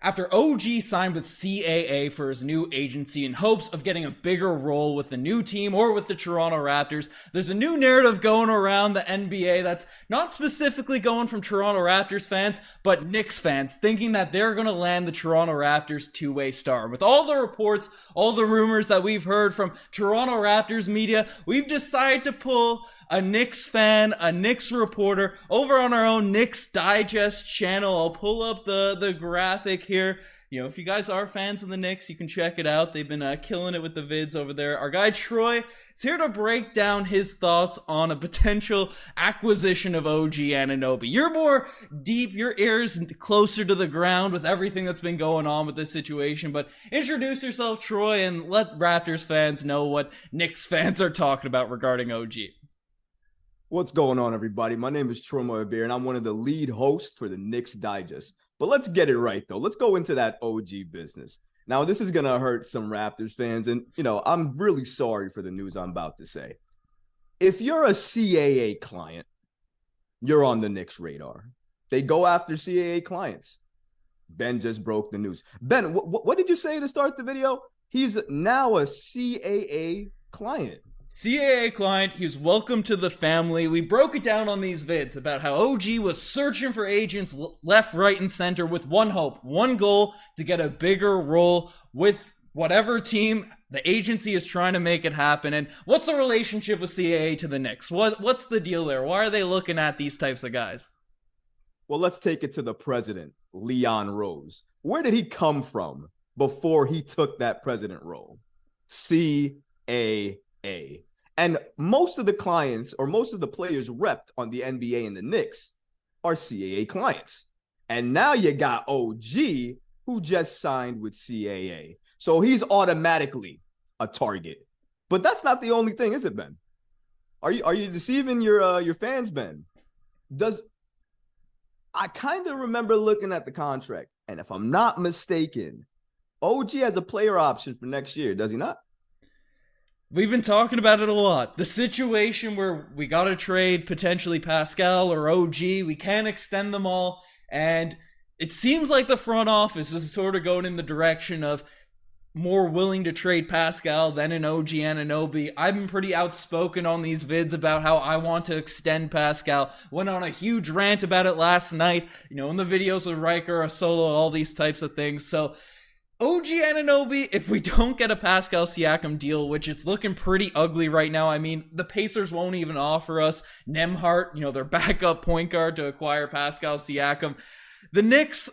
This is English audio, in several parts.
After OG signed with CAA for his new agency in hopes of getting a bigger role with the new team or with the Toronto Raptors, there's a new narrative going around the NBA that's not specifically going from Toronto Raptors fans, but Knicks fans, thinking that they're going to land the Toronto Raptors two-way star. With all the reports, all the rumors that we've heard from Toronto Raptors media, we've decided to pull a Knicks fan, a Knicks reporter, over on our own Knicks Digest channel. I'll pull up the graphic here. You know, if you guys are fans of the Knicks, you can check it out. They've been killing it with the vids over there. Our guy Troy is here to break down his thoughts on a potential acquisition of OG Anunoby. You're more deep, your ears closer to the ground with everything that's been going on with this situation, but introduce yourself, Troy, and let Raptors fans know what Knicks fans are talking about regarding OG. What's going on, everybody? My name is Troy Mahabir, and I'm one of the lead hosts for the Knicks Digest. But let's get it right, though. Let's go into that OG business. Now, this is going to hurt some Raptors fans, and, I'm really sorry for the news I'm about to say. If you're a CAA client, you're on the Knicks radar. They go after CAA clients. Ben just broke the news. Ben, what did you say to start the video? He's now a CAA client. CAA client, he was welcome to the family. We broke it down on these vids about how OG was searching for agents left, right, and center with one hope, one goal, to get a bigger role with whatever team the agency is trying to make it happen. And what's the relationship with CAA to the Knicks? What's the deal there? Why are they looking at these types of guys? Well, let's take it to the president, Leon Rose. Where did he come from before he took that president role? CAA. And most of the clients or most of the players repped on the NBA and the Knicks are CAA clients. And now you got OG, who just signed with CAA. So he's automatically a target. But that's not the only thing, is it, Ben? Are you deceiving your fans, Ben? I kind of remember looking at the contract, and if I'm not mistaken, OG has a player option for next year, does he not? We've been talking about it a lot. The situation where we got to trade potentially Pascal or OG, we can't extend them all, and it seems like the front office is sort of going in the direction of more willing to trade Pascal than an OG Anunoby. I've been pretty outspoken on these vids about how I want to extend Pascal. Went on a huge rant about it last night, in the videos with Riker, a solo, all these types of things. So OG Anunoby, if we don't get a Pascal Siakam deal, which it's looking pretty ugly right now. I mean, the Pacers won't even offer us Nembhard, their backup point guard, to acquire Pascal Siakam. The Knicks,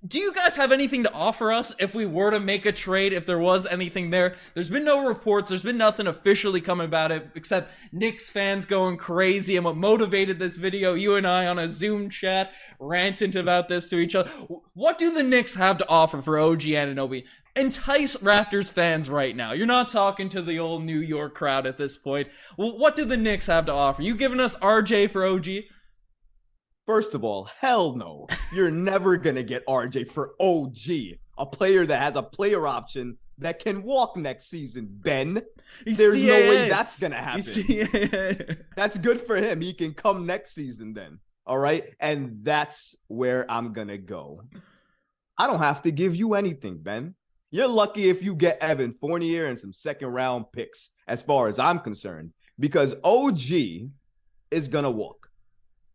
do you guys have anything to offer us if we were to make a trade, if there was anything there? There's been no reports. There's been nothing officially coming about it except Knicks fans going crazy. And what motivated this video, you and I on a Zoom chat ranting about this to each other. What do the Knicks have to offer for OG Anunoby? Entice Raptors fans right now. You're not talking to the old New York crowd at this point. Well, what do the Knicks have to offer? You giving us RJ for OG? First of all, hell no. You're never going to get RJ for OG, a player that has a player option that can walk next season, Ben. There's no way that's going to happen. That's good for him. He can come next season then. All right? And that's where I'm going to go. I don't have to give you anything, Ben. You're lucky if you get Evan Fournier and some second-round picks, as far as I'm concerned, because OG is going to walk.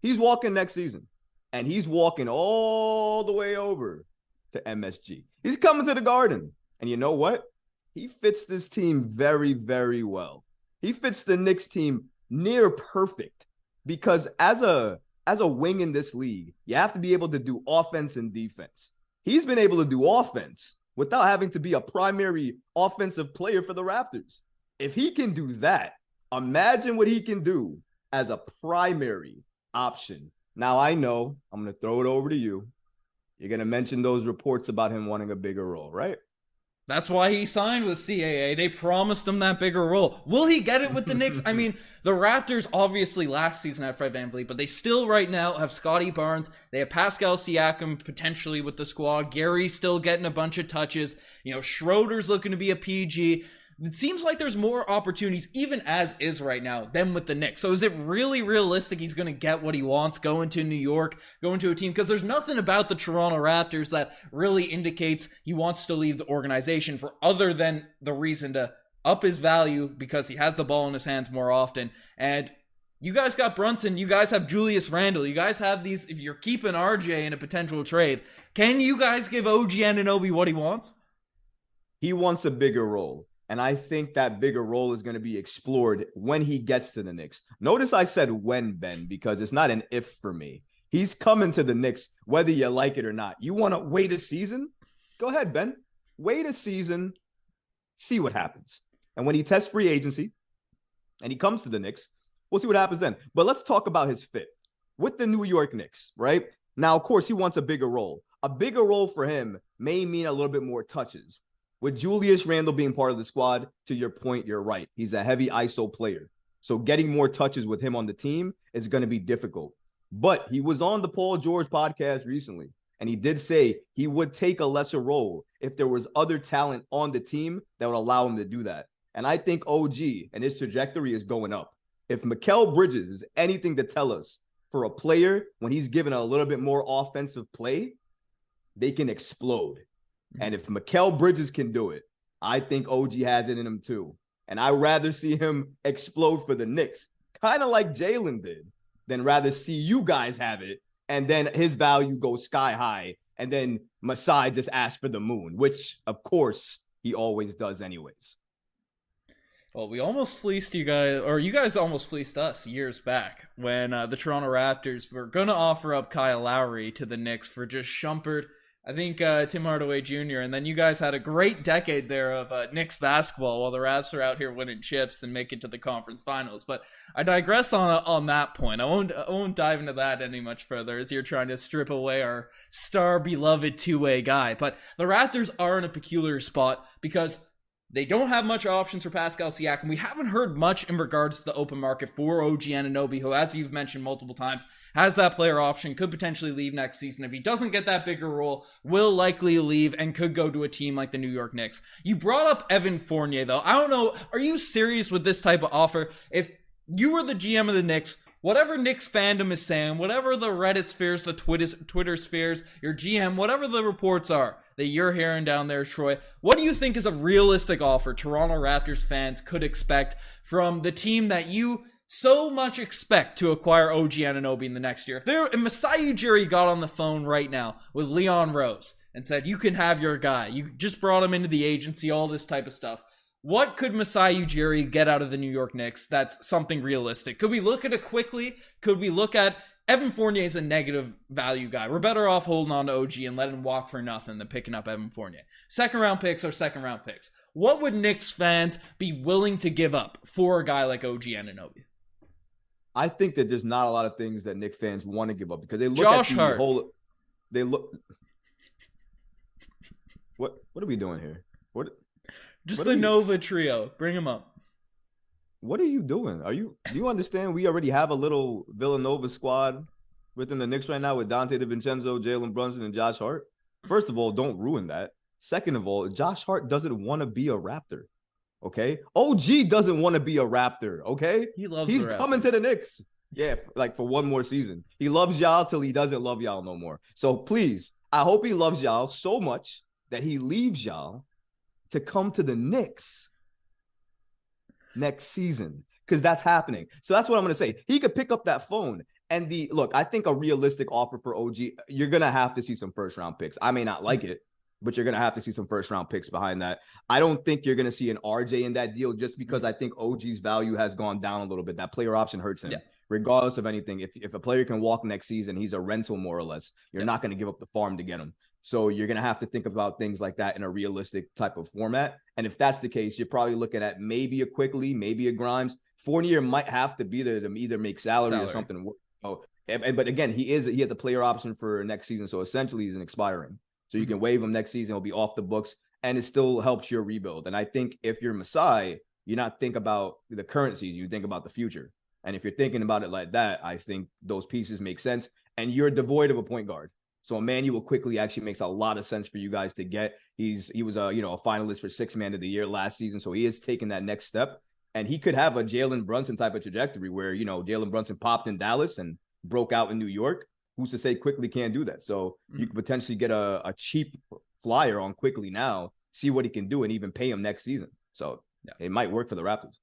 He's walking next season, and he's walking all the way over to MSG. He's coming to the Garden, and you know what? He fits this team very, very well. He fits the Knicks team near perfect because as a wing in this league, you have to be able to do offense and defense. He's been able to do offense without having to be a primary offensive player for the Raptors. If he can do that, imagine what he can do as a primary option. Now, I know I'm going to throw it over to you. You're going to mention those reports about him wanting a bigger role, right? That's why he signed with CAA. They promised him that bigger role. Will he get it with the Knicks? I mean, the Raptors obviously last season had Fred VanVleet, but they still right now have Scotty Barnes. They have Pascal Siakam potentially with the squad. Gary's still getting a bunch of touches. Schroeder's looking to be a PG. It seems like there's more opportunities, even as is right now, than with the Knicks. So is it really realistic he's going to get what he wants, going to New York, going to a team? Because there's nothing about the Toronto Raptors that really indicates he wants to leave the organization for other than the reason to up his value because he has the ball in his hands more often. And you guys got Brunson. You guys have Julius Randle. You guys have these. If you're keeping RJ in a potential trade, can you guys give OG Anunoby what he wants? He wants a bigger role. And I think that bigger role is going to be explored when he gets to the Knicks. Notice I said when, Ben, because it's not an if for me. He's coming to the Knicks, whether you like it or not. You want to wait a season? Go ahead, Ben. Wait a season. See what happens. And when he tests free agency and he comes to the Knicks, we'll see what happens then. But let's talk about his fit with the New York Knicks, right? Now, of course, he wants a bigger role. A bigger role for him may mean a little bit more touches. With Julius Randle being part of the squad, to your point, you're right. He's a heavy ISO player. So getting more touches with him on the team is going to be difficult. But he was on the Paul George podcast recently, and he did say he would take a lesser role if there was other talent on the team that would allow him to do that. And I think OG and his trajectory is going up. If Mikal Bridges is anything to tell us for a player, when he's given a little bit more offensive play, they can explode. And if Mikal Bridges can do it, I think OG has it in him too. And I'd rather see him explode for the Knicks, kind of like Jalen did, than rather see you guys have it and then his value goes sky high and then Masai just asks for the moon, which, of course, he always does anyways. Well, we almost fleeced you guys, or you guys almost fleeced us years back when the Toronto Raptors were going to offer up Kyle Lowry to the Knicks for just Shumpert, I think Tim Hardaway Jr., and then you guys had a great decade there of Knicks basketball while the Raps are out here winning chips and make it to the conference finals. But I digress on that point. I won't dive into that any much further as you're trying to strip away our star-beloved two-way guy. But the Raptors are in a peculiar spot because they don't have much options for Pascal Siakam. We haven't heard much in regards to the open market for OG Anunoby, who, as you've mentioned multiple times, has that player option, could potentially leave next season. If he doesn't get that bigger role, will likely leave and could go to a team like the New York Knicks. You brought up Evan Fournier, though. I don't know, are you serious with this type of offer? If you were the GM of the Knicks, whatever Knicks fandom is saying, whatever the Reddit spheres, the Twitter spheres, your GM, whatever the reports are that you're hearing down there, Troy, what do you think is a realistic offer Toronto Raptors fans could expect from the team that you so much expect to acquire OG Anunoby in the next year? If Masai Ujiri got on the phone right now with Leon Rose and said, you can have your guy, you just brought him into the agency, all this type of stuff, what could Masai Ujiri get out of the New York Knicks that's something realistic? Could we look at it quickly? Could we look at Evan Fournier is a negative value guy. We're better off holding on to OG and letting him walk for nothing than picking up Evan Fournier. Second round picks are second round picks. What would Knicks fans be willing to give up for a guy like OG Anunoby? I think that there's not a lot of things that Knicks fans want to give up because they look Josh at the Hart. whole. They look. What are we doing here? Just the Nova trio. Bring him up. What are you doing? Do you understand we already have a little Villanova squad within the Knicks right now with Dante DiVincenzo, Jalen Brunson, and Josh Hart? First of all, don't ruin that. Second of all, Josh Hart doesn't want to be a Raptor. Okay? OG doesn't want to be a Raptor. Okay? He's coming to the Knicks. Yeah, like for one more season. He loves y'all till he doesn't love y'all no more. So please, I hope he loves y'all so much that he leaves y'all to come to the Knicks next season, because that's happening. So that's what I'm going to say. He could pick up that phone and look, I think a realistic offer for OG, you're going to have to see some first round picks. I may not like it, but you're going to have to see some first round picks behind that. I don't think you're going to see an RJ in that deal just because I think OG's value has gone down a little bit. That player option hurts him. Yeah. Regardless of anything, if a player can walk next season, he's a rental more or less. You're not going to give up the farm to get him. So you're going to have to think about things like that in a realistic type of format. And if that's the case, you're probably looking at maybe a Quickly, maybe a Grimes. Fournier might have to be there to either make salary or something. So, but again, he has a player option for next season. So essentially he's an expiring. So you can waive him next season. He'll be off the books and it still helps your rebuild. And I think if you're Masai, you're not think about the current season, you think about the future. And if you're thinking about it like that, I think those pieces make sense. And you're devoid of a point guard. So Emmanuel quickly actually makes a lot of sense for you guys to get. He was a finalist for Sixth Man of the Year last season, so he is taking that next step, and he could have a Jalen Brunson type of trajectory where Jalen Brunson popped in Dallas and broke out in New York. Who's to say Quickly can't do that? So you could potentially get a cheap flyer on Quickly now, see what he can do, and even pay him next season. So it might work for the Raptors.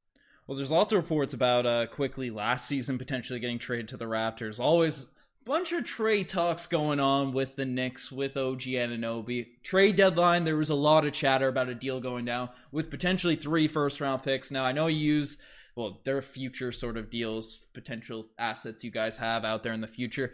Well, there's lots of reports about Quickly last season potentially getting traded to the Raptors. Always a bunch of trade talks going on with the Knicks, with OG Anunoby. Trade deadline, there was a lot of chatter about a deal going down with potentially 3 first-round picks. Now, I know you use, there are future sort of deals, potential assets you guys have out there in the future.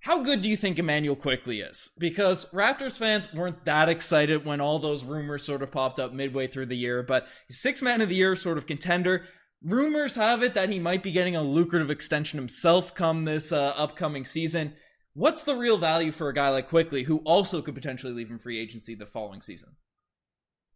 How good do you think Emmanuel Quickly is? Because Raptors fans weren't that excited when all those rumors sort of popped up midway through the year, but he's Sixth Man of the Year sort of contender. Rumors have it that he might be getting a lucrative extension himself come this upcoming season. What's the real value for a guy like Quickly, who also could potentially leave in free agency the following season?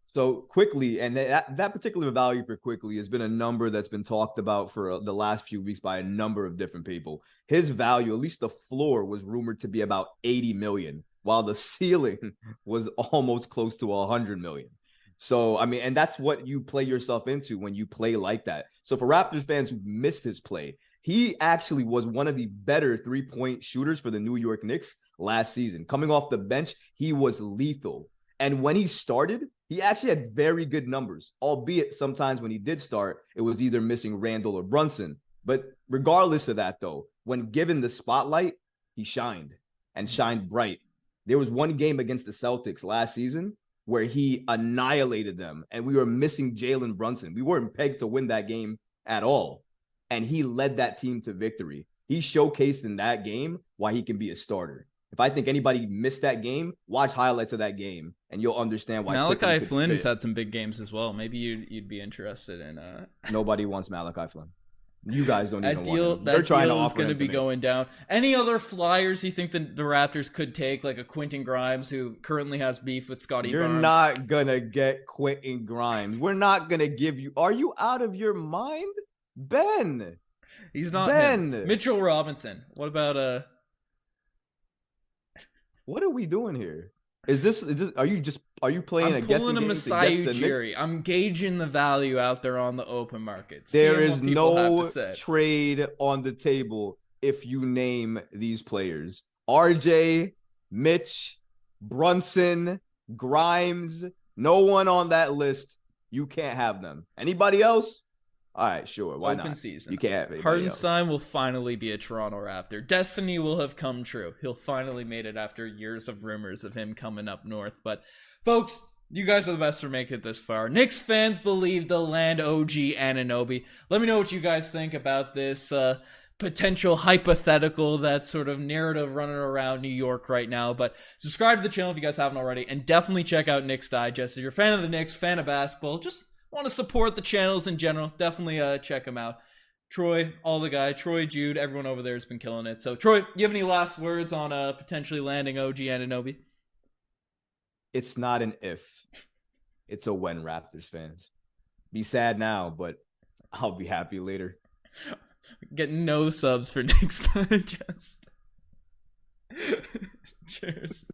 So Quickly, and that particular value for Quickly has been a number that's been talked about for the last few weeks by a number of different people. His value, at least the floor, was rumored to be about 80 million, while the ceiling was almost close to 100 million. So, I mean, and that's what you play yourself into when you play like that. So for Raptors fans who missed his play, he actually was one of the better three-point shooters for the New York Knicks last season. Coming off the bench, he was lethal. And when he started, he actually had very good numbers, albeit sometimes when he did start, it was either missing Randall or Brunson. But regardless of that, though, when given the spotlight, he shined and shined bright. There was one game against the Celtics last season where he annihilated them, and we were missing Jalen Brunson. We weren't pegged to win that game at all, and he led that team to victory. He showcased in that game why he can be a starter. If I think anybody missed that game, watch highlights of that game, and you'll understand why. Malachi Flynn's had some big games as well. Maybe you'd be interested in. Nobody wants Malachi Flynn. You guys don't even want him. That deal is going to be going down. Any other flyers you think the Raptors could take, like a Quentin Grimes, who currently has beef with Scottie Barnes? You're not going to get Quentin Grimes. We're not going to give you. Are you out of your mind? Ben. He's not. Ben. Him. Mitchell Robinson. What about What are we doing here? Are you playing I'm pulling a Masai Ujiri. I'm gauging the value out there on the open market. There is no trade on the table if you name these players. RJ, Mitch, Brunson, Grimes, no one on that list. You can't have them. Anybody else? All right, sure. Why not? Open season. You can't have anybody Hartenstein else. will finally be a Toronto Raptor. Destiny will have come true. He'll finally made it after years of rumors of him coming up north. But, folks, you guys are the best for making it this far. Knicks fans believe they'll land OG Anunoby. Let me know what you guys think about this potential hypothetical, that sort of narrative running around New York right now. But subscribe to the channel if you guys haven't already. And definitely check out Knicks Digest. If you're a fan of the Knicks, fan of basketball, just want to support the channels in general, definitely check them out. Troy, Troy, Jude, everyone over there has been killing it. So, Troy, you have any last words on potentially landing OG Anunoby? It's not an if. It's a when, Raptors fans. Be sad now, but I'll be happy later. Getting no subs for Knicks Digest. Cheers.